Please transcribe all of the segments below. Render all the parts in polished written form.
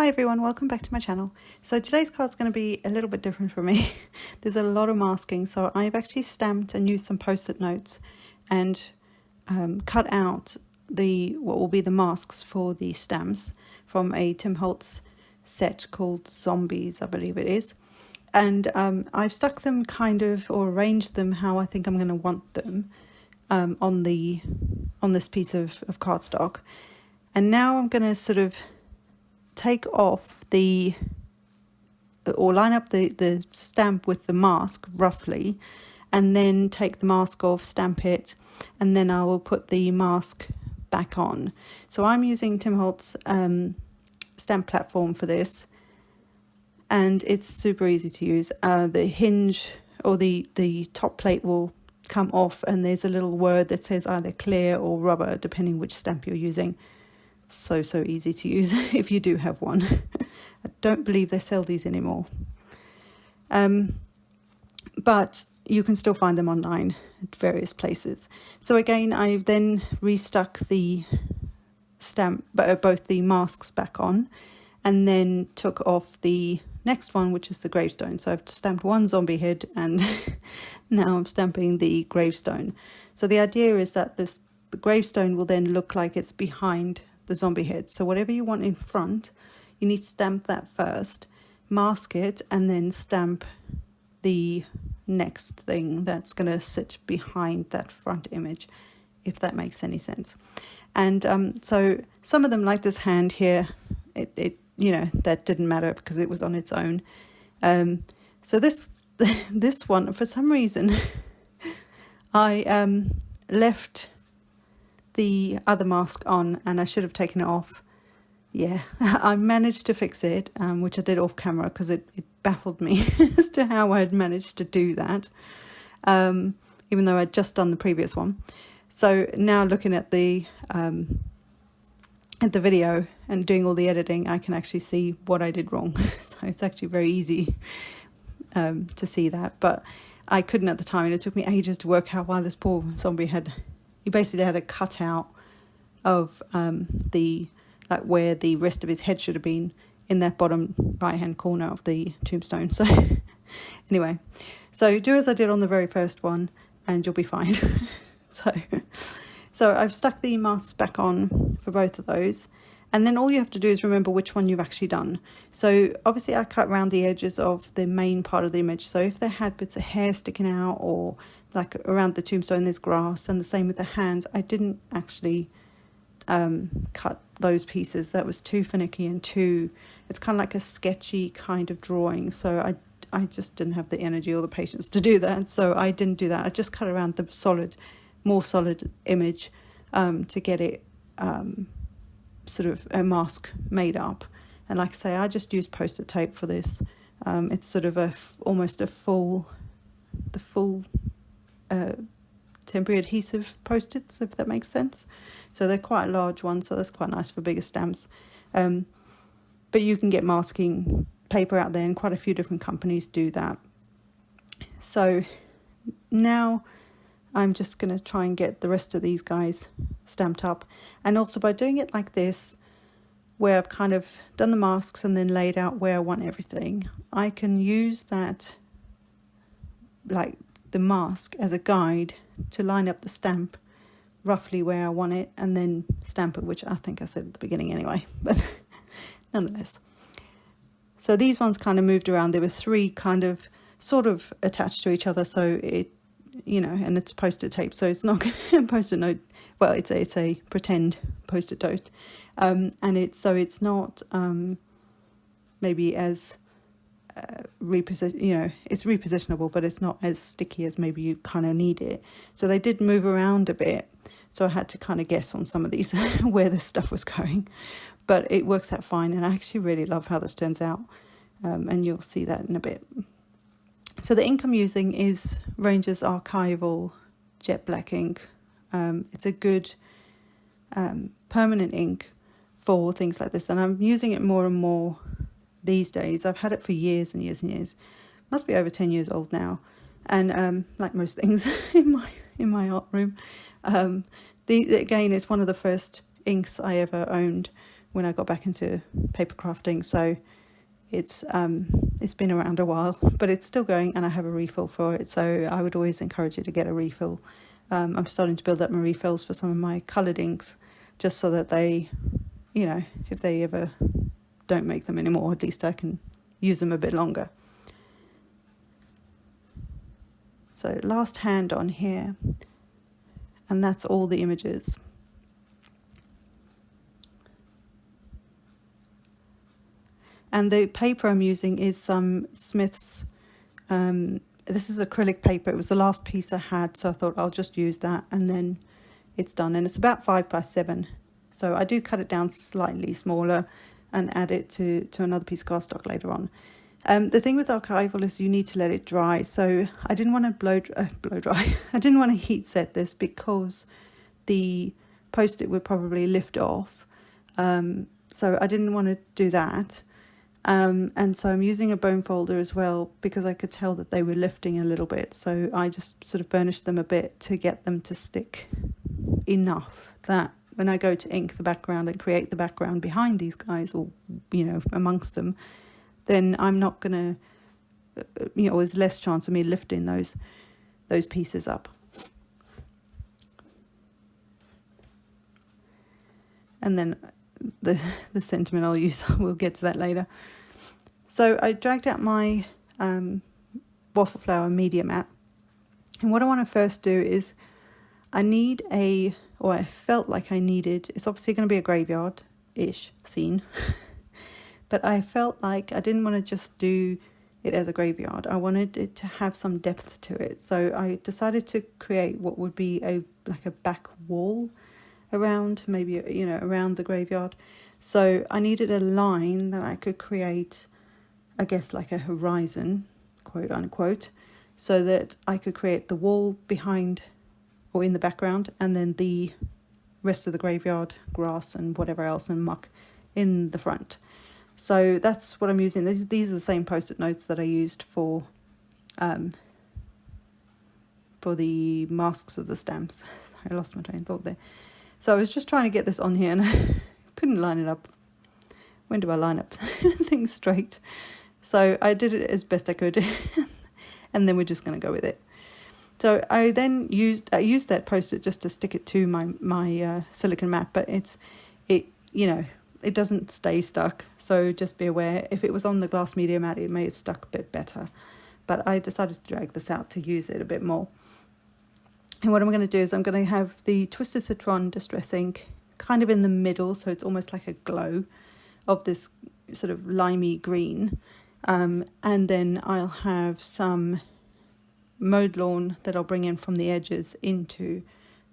Hi everyone, welcome back to my channel. So today's card's going to be a little bit different for me. There's a lot of masking, so I've actually stamped and used some post-it notes and cut out what will be the masks for the stamps from a Tim Holtz set called Zombies, I believe it is. And I've stuck them or arranged them how I think I'm going to want them on this piece of cardstock. And now I'm going to sort of take off or line up the stamp with the mask roughly, and then take the mask off, stamp it, and then I will put the mask back on. So I'm using Tim Holtz stamp platform for this, and it's super easy to use. The hinge or the top plate will come off, and there's a little word that says either clear or rubber depending which stamp you're using. So easy to use if you do have one. I don't believe they sell these anymore, but you can still find them online at various places. So again, I've then restuck the stamp, both the masks back on, and then took off the next one, which is the gravestone. So I've stamped one zombie head, and now I'm stamping the gravestone. So the idea is that the gravestone will then look like it's behind the zombie head. So whatever you want in front, you need to stamp that first, mask it, and then stamp the next thing that's going to sit behind that front image, if that makes any sense. And so some of them, like this hand here, it that didn't matter because it was on its own. So this one, for some reason, I left the other mask on, and I should have taken it off. Yeah, I managed to fix it, which I did off camera because it baffled me as to how I had managed to do that, even though I'd just done the previous one. So now looking at the video and doing all the editing, I can actually see what I did wrong. So it's actually very easy to see that, but I couldn't at the time, and it took me ages to work out why this poor zombie he basically had a cutout of where the rest of his head should have been, in that bottom right hand corner of the tombstone. So anyway, so do as I did on the very first one and you'll be fine. So I've stuck the masks back on for both of those, and then all you have to do is remember which one you've actually done. So obviously I cut around the edges of the main part of the image, so if they had bits of hair sticking out, or like around the tombstone there's grass, and the same with the hands, I didn't actually cut those pieces. That was too finicky and it's kind of like a sketchy kind of drawing, so I just didn't have the energy or the patience to do that, so I didn't do that. I just cut around the more solid image to get it sort of a mask made up. And like I say, I just used post-it tape for this. It's sort of almost the full temporary adhesive post-its, if that makes sense. So they're quite large ones, so that's quite nice for bigger stamps. But you can get masking paper out there, and quite a few different companies do that. So now I'm just going to try and get the rest of these guys stamped up. And also by doing it like this, where I've kind of done the masks and then laid out where I want everything, I can use that, like the mask, as a guide to line up the stamp roughly where I want it, and then stamp it, which I think I said at the beginning anyway, but nonetheless. So these ones kind of moved around. There were three sort of attached to each other, so it, and it's post-it tape, so it's not going to post-it note. Well, it's a pretend post-it note, and it's not maybe as it's repositionable, but it's not as sticky as maybe you kind of need it. So they did move around a bit, so I had to kind of guess on some of these where this stuff was going, but it works out fine, and I actually really love how this turns out, and you'll see that in a bit. So the ink I'm using is Ranger's Archival jet black ink. It's a good permanent ink for things like this, and I'm using it more and more these days. I've had it for years and years and years. Must be over 10 years old now, and like most things in my art room, again, it's one of the first inks I ever owned, when I got back into paper crafting. So it's been around a while, but it's still going, and I have a refill for it. So I would always encourage you to get a refill. I'm starting to build up my refills for some of my coloured inks, just so that they, you know, if they ever don't make them anymore, at least I can use them a bit longer. So last hand on here, and that's all the images. And the paper I'm using is some Smith's, this is acrylic paper. It was the last piece I had, so I thought I'll just use that, and then it's done. And it's about 5x7, so I do cut it down slightly smaller and add it to another piece of cardstock later on. The thing with Archival is you need to let it dry, so I didn't want to blow dry. I didn't want to heat set this because the post-it would probably lift off, so I didn't want to do that. And so I'm using a bone folder as well, because I could tell that they were lifting a little bit, so I just sort of burnished them a bit to get them to stick enough that when I go to ink the background and create the background behind these guys, or, you know, amongst them, then I'm not going to, you know, there's less chance of me lifting those pieces up. And then the sentiment I'll use, we'll get to that later. So I dragged out my waffle flower media mat, and what I want to first do is I felt like I needed, it's obviously going to be a graveyard-ish scene, but I felt like I didn't want to just do it as a graveyard. I wanted it to have some depth to it, so I decided to create what would be like a back wall around, maybe, you know, around the graveyard. So I needed a line that I could create, I guess, like a horizon, quote unquote, so that I could create the wall behind or in the background, and then the rest of the graveyard, grass and whatever else and muck in the front. So that's what I'm using. These are the same post-it notes that I used for the masks of the stamps. I lost my train of thought there. So I was just trying to get this on here, and I couldn't line it up. When do I line up things straight? So I did it as best I could, and then we're just going to go with it. So I then used that post-it just to stick it to my silicone mat, but it you know, it doesn't stay stuck. So just be aware, if it was on the glass media mat, it may have stuck a bit better. But I decided to drag this out to use it a bit more. And what I'm going to do is I'm going to have the Twisted Citron Distress ink kind of in the middle, so it's almost like a glow of this sort of limey green. And then I'll have some Mowed Lawn that I'll bring in from the edges into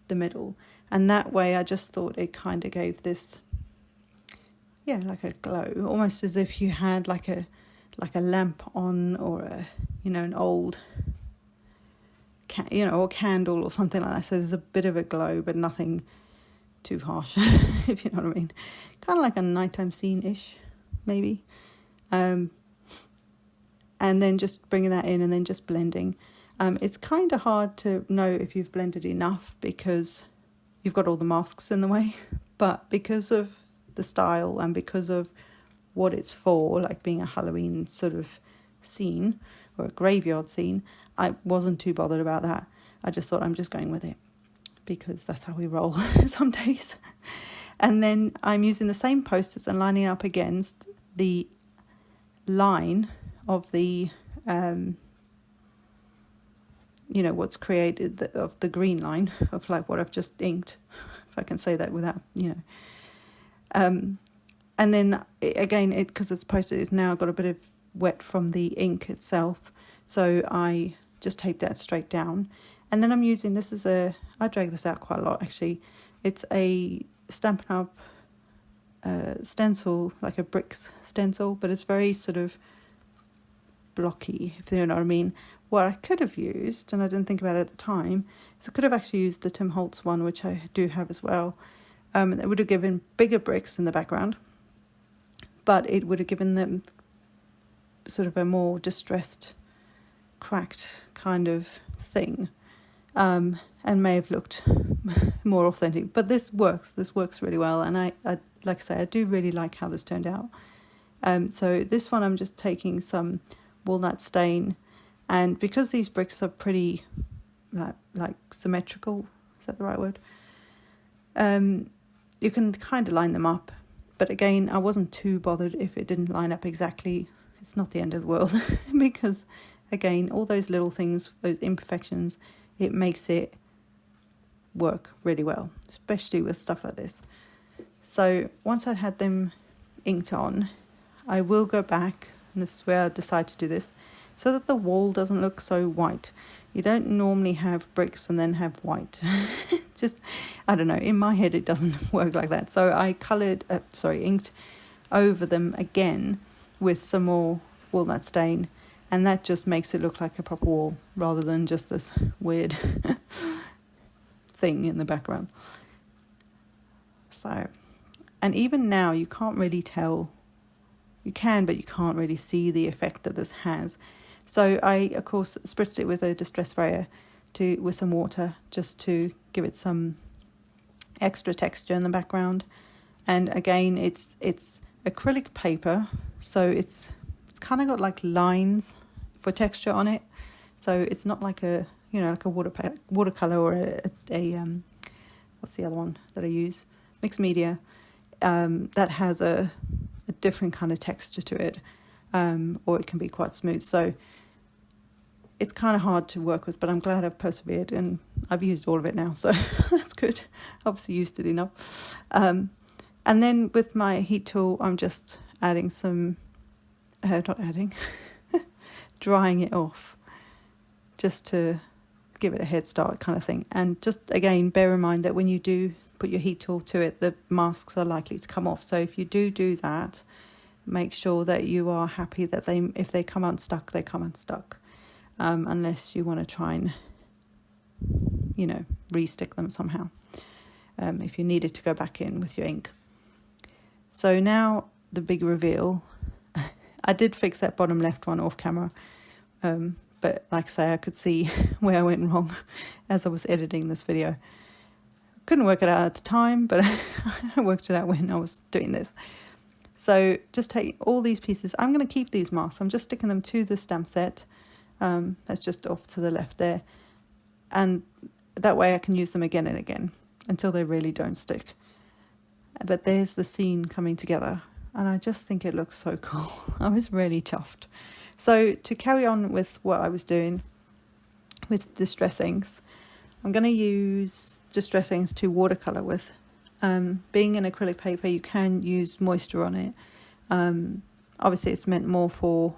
the middle. And that way I just thought it kind of gave this, yeah, like a glow, almost as if you had like a lamp on, or a, you know, an old or candle or something like that. So there's a bit of a glow, but nothing too harsh, if you know what I mean. Kind of like a nighttime scene-ish, maybe. And then just bringing that in and then just blending. It's kind of hard to know if you've blended enough because you've got all the masks in the way, but because of the style and because of what it's for, like being a Halloween sort of scene or a graveyard scene, I wasn't too bothered about that. I just thought I'm just going with it because that's how we roll some days. And then I'm using the same posters and lining up against the line of the you know, what's created of the green line of like what I've just inked, if I can say that without, you know. And then again, because it's posted, it's now got a bit of wet from the ink itself, so I just taped that straight down. And then I'm using, I drag this out quite a lot actually, it's a Stampin' Up stencil, like a bricks stencil, but it's very sort of blocky, if you know what I mean. What I could have used, and I didn't think about it at the time, is I could have actually used the Tim Holtz one, which I do have as well. It would have given bigger bricks in the background, but it would have given them sort of a more distressed, cracked kind of thing, and may have looked more authentic. But this works really well, and like I say, I do really like how this turned out. So this one I'm just taking some Walnut Stain, and because these bricks are pretty like symmetrical, is that the right word? You can kind of line them up, but again, I wasn't too bothered if it didn't line up exactly. It's not the end of the world because again, all those little things, those imperfections, it makes it work really well, especially with stuff like this. So once I had them inked on, I will go back, and this is where I decide to do this, so that the wall doesn't look so white. You don't normally have bricks and then have white. Just, I don't know, in my head it doesn't work like that. So I inked over them again with some more Walnut Stain, and that just makes it look like a proper wall rather than just this weird thing in the background. So, and even now you can't really tell. You can, but you can't really see the effect that this has. So I, of course, spritzed it with a distress sprayer with some water, just to give it some extra texture in the background. And again, it's acrylic paper, so it's kind of got like lines for texture on it. So it's not like a watercolor or a what's the other one that I use? Mixed media, that has a different kind of texture to it, or it can be quite smooth. So it's kind of hard to work with, but I'm glad I've persevered and I've used all of it now, so that's good. Obviously used it enough. And then with my heat tool, I'm just adding some, drying it off, just to give it a head start kind of thing. And just again, bear in mind that when you do put your heat tool to it, the masks are likely to come off. So if you do that, make sure that you are happy that if they come unstuck, they come unstuck. Unless you want to try and, re-stick them somehow, if you needed to go back in with your ink. So now the big reveal. I did fix that bottom left one off camera, but like I say, I could see where I went wrong as I was editing this video. Couldn't work it out at the time, but I worked it out when I was doing this. So just take all these pieces. I'm going to keep these masks. I'm just sticking them to the stamp set. That's just off to the left there, and that way I can use them again and again until they really don't stick. But there's the scene coming together, and I just think it looks so cool. I was really chuffed. So to carry on with what I was doing with distress inks, I'm going to use distress inks to watercolor with. Being an acrylic paper, you can use moisture on it. Obviously it's meant more for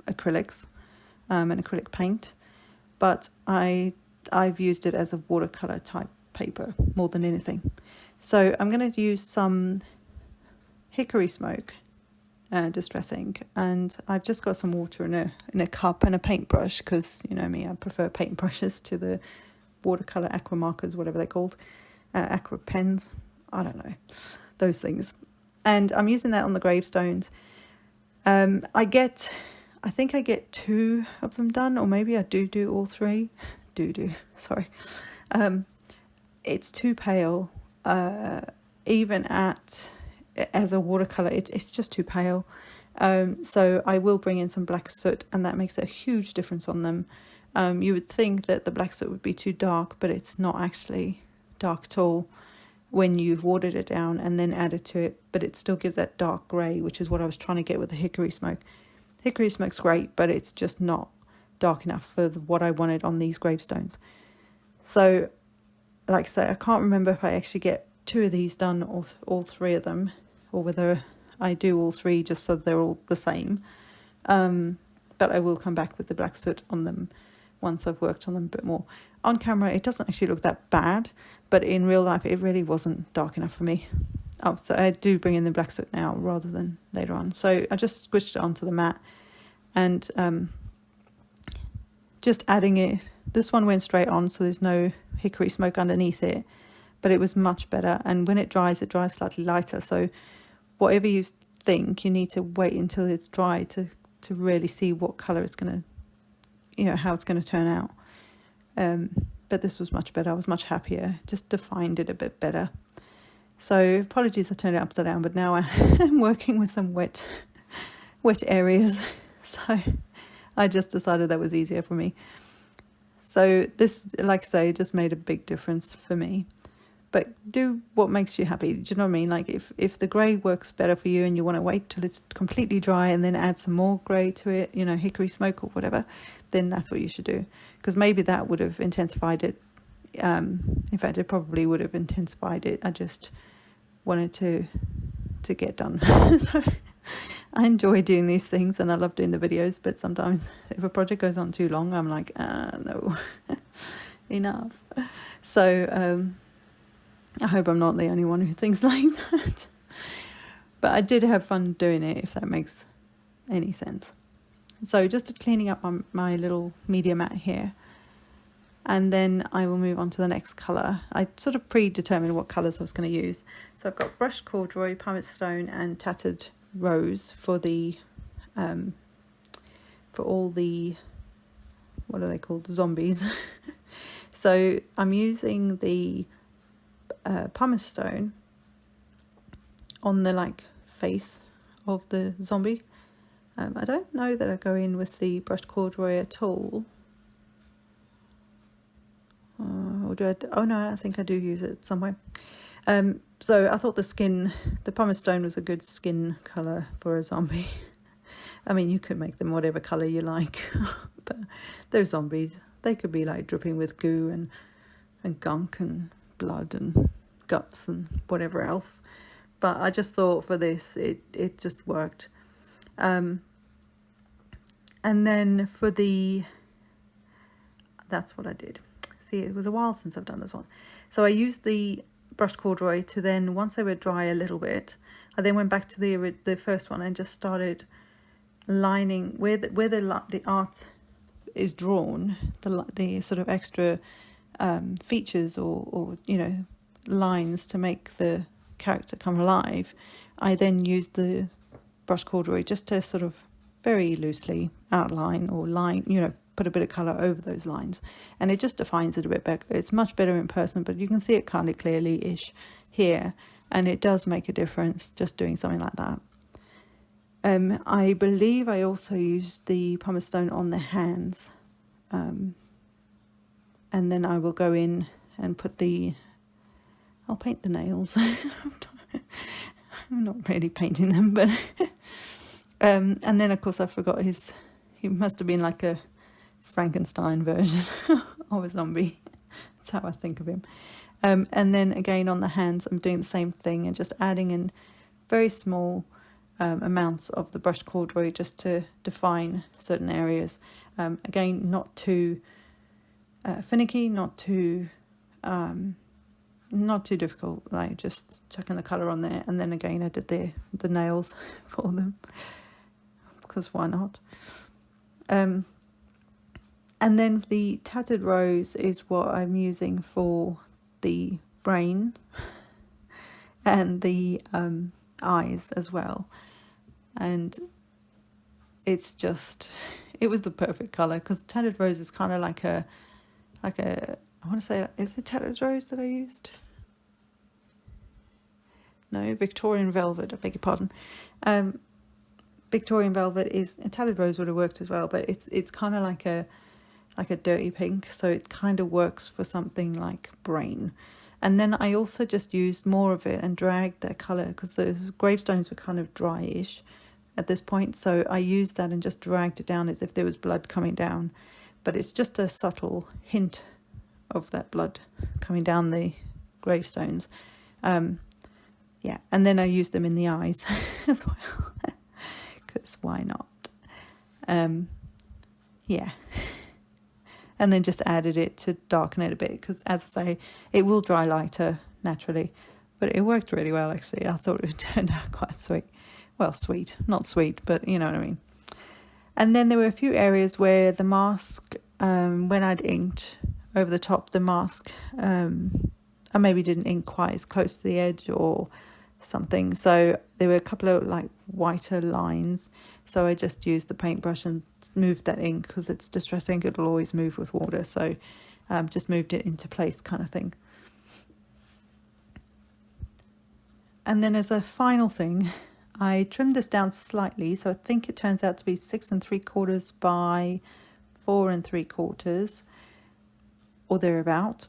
acrylics, and acrylic paint, but I've used it as a watercolor type paper more than anything. So I'm going to use some Hickory Smoke distress ink, and I've just got some water in a cup and a paintbrush, because you know me, I prefer paintbrushes to the watercolor aqua markers, whatever they're called, aqua pens, I don't know, those things. And I'm using that on the gravestones. I think I get 2 of them done, or maybe I do all 3. Sorry. It's too pale. Even as a watercolor, it's just too pale. So I will bring in some black soot, and that makes a huge difference on them. You would think that the black soot would be too dark, but it's not actually dark at all when you've watered it down and then added to it, but it still gives that dark grey, which is what I was trying to get with the Hickory Smoke. Hickory Smoke's great, but it's just not dark enough for what I wanted on these gravestones. So, like I say, I can't remember if I actually get 2 of these done or all 3 of them, or whether I do all 3 just so they're all the same. But I will come back with the black soot on them once I've worked on them a bit more. On camera, it doesn't actually look that bad, but in real life, it really wasn't dark enough for me. Oh, so I do bring in the black soot now rather than later on. So I just squished it onto the mat, and just adding it. This one went straight on, so there's no Hickory Smoke underneath it, but it was much better. And when it dries slightly lighter. So whatever you think, you need to wait until it's dry to really see what colour it's going to, how it's going to turn out. But this was much better. I was much happier. Just defined it a bit better. So apologies I turned it upside down, but now I'm working with some wet areas. So I just decided that was easier for me. So this, like I say, just made a big difference for me. But do what makes you happy. Do you know what I mean? Like if the grey works better for you and you want to wait till it's completely dry and then add some more grey to it, you know, hickory smoke or whatever, then that's what you should do. Because maybe that would have intensified it. In fact, it probably would have intensified it. I just wanted to get done. So I enjoy doing these things and I love doing the videos, but sometimes if a project goes on too long, I'm like, no, enough. So I hope I'm not the only one who thinks like that. But I did have fun doing it, if that makes any sense. So just cleaning up my little media mat here. And then I will move on to the next colour. I sort of predetermined what colours I was going to use. So I've got brushed corduroy, pumice stone and tattered rose for the for all the, what are they called, zombies. So I'm using the pumice stone on the like face of the zombie. I don't know that I go in with the brushed corduroy at all. Or do I? Oh no, I think I do use it somewhere. So I thought the pumice stone was a good skin colour for a zombie. I mean, you could make them whatever colour you like, but they're zombies. They could be like dripping with goo and gunk and blood and guts and whatever else. But I just thought for this, it just worked. And then for that's what I did. See, it was a while since I've done this one. So I used the brushed corduroy to then, once they were dry a little bit, I then went back to the first one and just started lining where the art is drawn, the sort of extra features or you know, lines to make the character come alive. I then used the brushed corduroy just to sort of very loosely outline or line, you know, put a bit of colour over those lines, and it just defines it a bit better. It's much better in person, but you can see it kind of clearly-ish here, and it does make a difference just doing something like that. I believe I also used the pumice stone on the hands, and then I will go in and I'll paint the nails. I'm not really painting them, but and then of course I forgot he must have been like a Frankenstein version of a zombie. That's how I think of him. And then again on the hands I'm doing the same thing and just adding in very small amounts of the brushed corduroy just to define certain areas. Again, not too finicky, not too difficult, like just chucking the colour on there. And then again I did the nails for them, because why not? And then the tattered rose is what I'm using for the brain and the eyes as well. And it was the perfect colour, because tattered rose is kind of like a I want to say, is it tattered rose that I used? No, Victorian Velvet, I beg your pardon. Victorian Velvet is, tattered rose would have worked as well, but it's kind of like a dirty pink, so it kind of works for something like brain. And then I also just used more of it and dragged that colour, because the gravestones were kind of dryish at this point, so I used that and just dragged it down as if there was blood coming down, but it's just a subtle hint of that blood coming down the gravestones. Yeah, and then I used them in the eyes as well, because why not? Yeah. And then just added it to darken it a bit, because as I say, it will dry lighter naturally, but it worked really well actually. I thought it turned out quite sweet. Well, sweet, not sweet, but you know what I mean. And then there were a few areas where the mask, when I'd inked over the top, the mask, I maybe didn't ink quite as close to the edge or something, so there were a couple of like whiter lines, so I just used the paintbrush and moved that ink, because it's distress ink, it'll always move with water, so just moved it into place kind of thing. And then as a final thing, I trimmed this down slightly, so I think it turns out to be 6 3/4 by 4 3/4 or thereabout.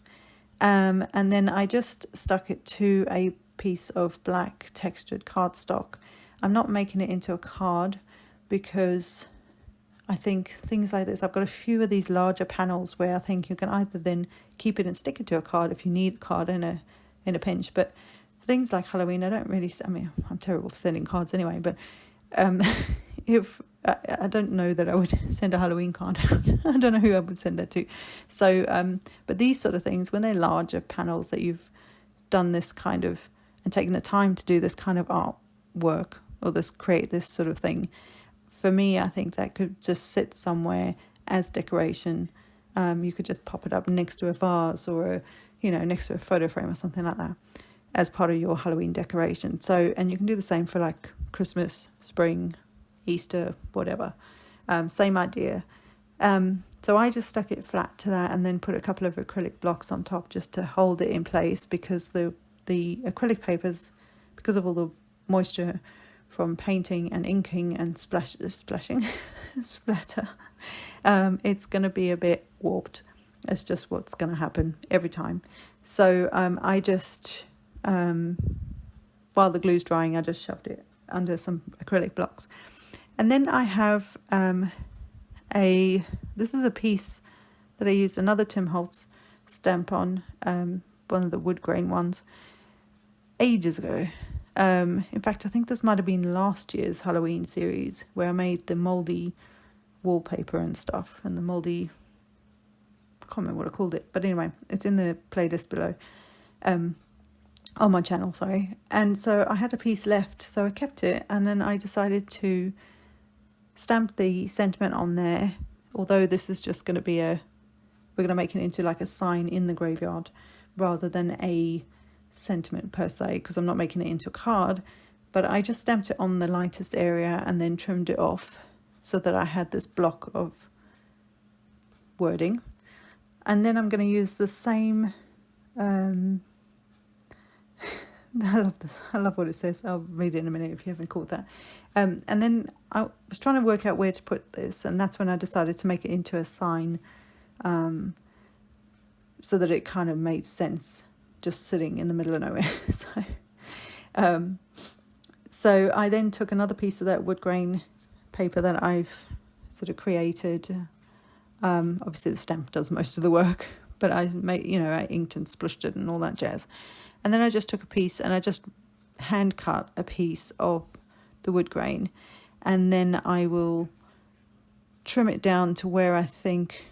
And then I just stuck it to a piece of black textured cardstock. I'm not making it into a card because I think things like this, I've got a few of these larger panels where I think you can either then keep it and stick it to a card if you need a card in a pinch. But things like Halloween, I don't really, I mean, I'm terrible for sending cards anyway, but if I don't know that I would send a Halloween card out. I don't know who I would send that to. So, but these sort of things, when they're larger panels that you've done this kind of, and taken the time to do this kind of artwork or create this sort of thing, for me, I think that could just sit somewhere as decoration. You could just pop it up next to a vase or, next to a photo frame or something like that as part of your Halloween decoration. So, and you can do the same for like Christmas, spring, Easter, whatever. Same idea. So I just stuck it flat to that and then put a couple of acrylic blocks on top just to hold it in place, because the acrylic papers, because of all the moisture from painting and inking and splashing splatter, it's going to be a bit warped. It's just what's going to happen every time. So I just, while the glue's drying, I just shoved it under some acrylic blocks. And then I have this is a piece that I used another Tim Holtz stamp on, one of the wood grain ones, ages ago. In fact, I think this might have been last year's Halloween series where I made the mouldy wallpaper and stuff, and the mouldy, I can't remember what I called it, but anyway, it's in the playlist below, on my channel, sorry. And so I had a piece left, so I kept it, and then I decided to stamp the sentiment on there, although this is just going to be we're going to make it into like a sign in the graveyard rather than a sentiment per se, because I'm not making it into a card. But I just stamped it on the lightest area and then trimmed it off so that I had this block of wording. And then I'm going to use the same I love what it says. I'll read it in a minute if you haven't caught that. And then I was trying to work out where to put this, and that's when I decided to make it into a sign, so that it kind of made sense just sitting in the middle of nowhere. So I then took another piece of that wood grain paper that I've sort of created. Obviously the stamp does most of the work, but I made, I inked and splushed it and all that jazz. And then I just took a piece and I just hand cut a piece of the wood grain, and then I will trim it down to where I think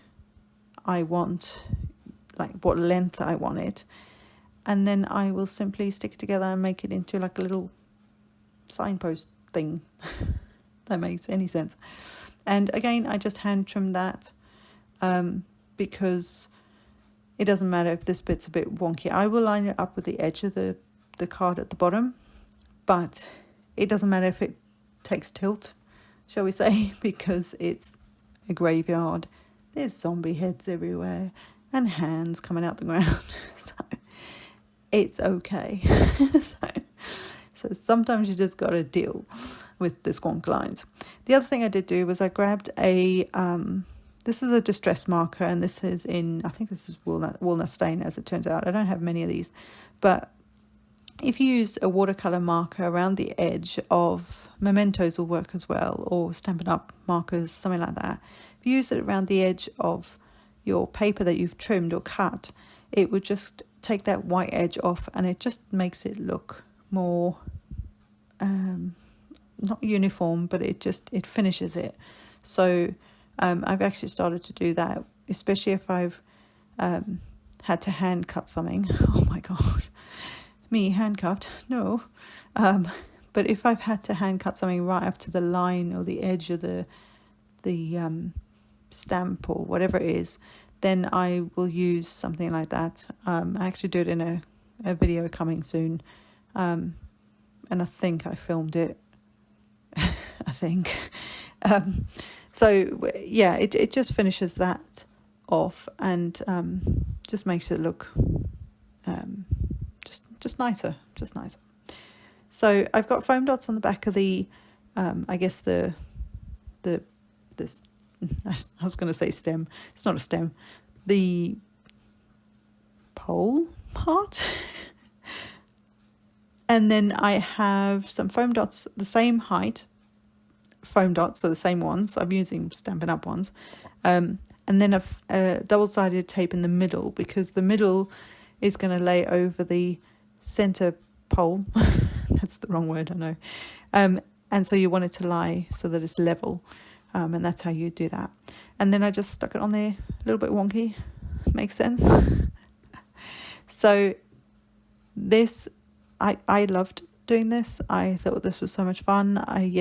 I want, like what length I want it. And then I will simply stick it together and make it into like a little signpost thing. That makes any sense. And again, I just hand trim that, because it doesn't matter if this bit's a bit wonky. I will line it up with the edge of the card at the bottom, but it doesn't matter if it takes tilt, shall we say, because it's a graveyard. There's zombie heads everywhere and hands coming out the ground. So it's okay. So sometimes you just got to deal with the squonk lines. The other thing I did do was I grabbed this is a distress marker, and this is I think this is Walnut Stain, as it turns out. I don't have many of these, but if you use a watercolor marker around the edge of mementos will work as well, or Stampin' Up markers, something like that. If you use it around the edge of your paper that you've trimmed or cut, it would just take that white edge off, and it just makes it look more not uniform, but it finishes it. So I've actually started to do that, especially if I've had to hand cut something. Oh my god, me handcuffed? No. But if I've had to hand cut something right up to the line or the edge of the stamp or whatever it is, then I will use something like that. I actually do it in a video coming soon, and I think I filmed it. I think. So yeah, it just finishes that off, and just makes it look just nicer. So I've got foam dots on the back of the, I guess this, I was going to say stem. It's not a stem. The pole part. And then I have some foam dots, the same height foam dots, so the same ones. I'm using Stampin' Up ones. And then a double-sided tape in the middle, because the middle is going to lay over the center pole. That's the wrong word, I know. And so you want it to lie so that it's level. And that's how you do that. And then I just stuck it on there, a little bit wonky. Makes sense? So this, I loved doing this. I thought this was so much fun. I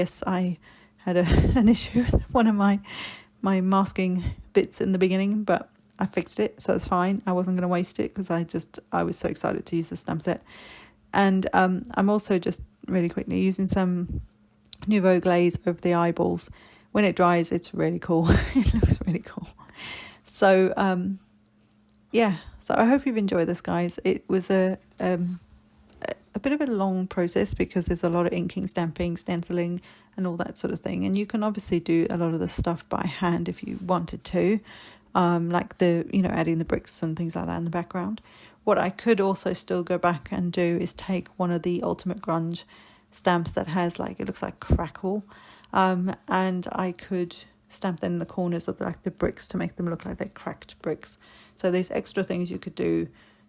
had an issue with one of my masking bits in the beginning, but I fixed it, so it's fine. I wasn't going to waste it because I was so excited to use the stamp set. And I'm also just really quickly using some Nuvo glaze over the eyeballs. When it dries, it's really cool. It looks really cool. So yeah, so I hope you've enjoyed this, guys. It was a bit of a long process because there's a lot of inking, stamping, stenciling and all that sort of thing. And you can obviously do a lot of the stuff by hand if you wanted to, like adding the bricks and things like that in the background. What I could also still go back and do is take one of the Ultimate Grunge stamps that has it looks like crackle, and I could stamp them in the corners of the bricks to make them look like they're cracked bricks. So there's extra things you could do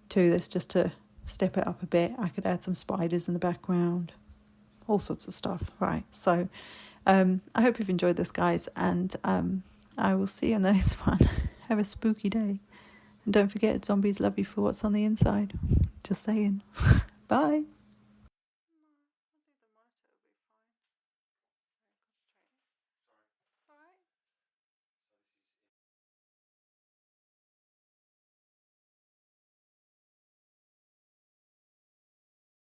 to this just to step it up a bit. I could add some spiders in the background, all sorts of stuff. Right, so I hope you've enjoyed this, guys, and I will see you in the next one. Have a spooky day, and don't forget, zombies love you for what's on the inside. Just saying. Bye.